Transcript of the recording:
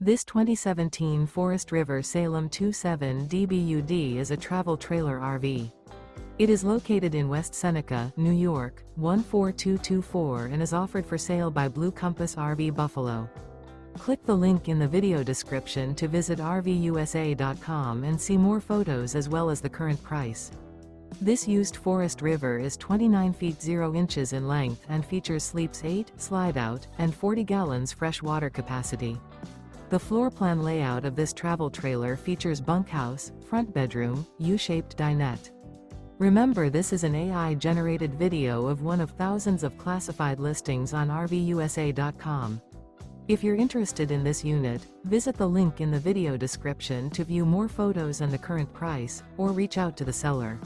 This 2017 Forest River Salem 27 DBUD is a travel trailer RV. It is located in West Seneca, New York, 14224 and is offered for sale by Blue Compass RV Buffalo. Click the link in the video description to visit RVUSA.com and see more photos as well as the current price. This used Forest River is 29 feet 0 inches in length and features sleeps 8, Slideout, and 40 gallons fresh water capacity. The floor plan layout of this travel trailer features bunkhouse, front bedroom, U-shaped dinette. Remember, this is an AI-generated video of one of thousands of classified listings on RVUSA.com. If you're interested in this unit, visit the link in the video description to view more photos and the current price, or reach out to the seller.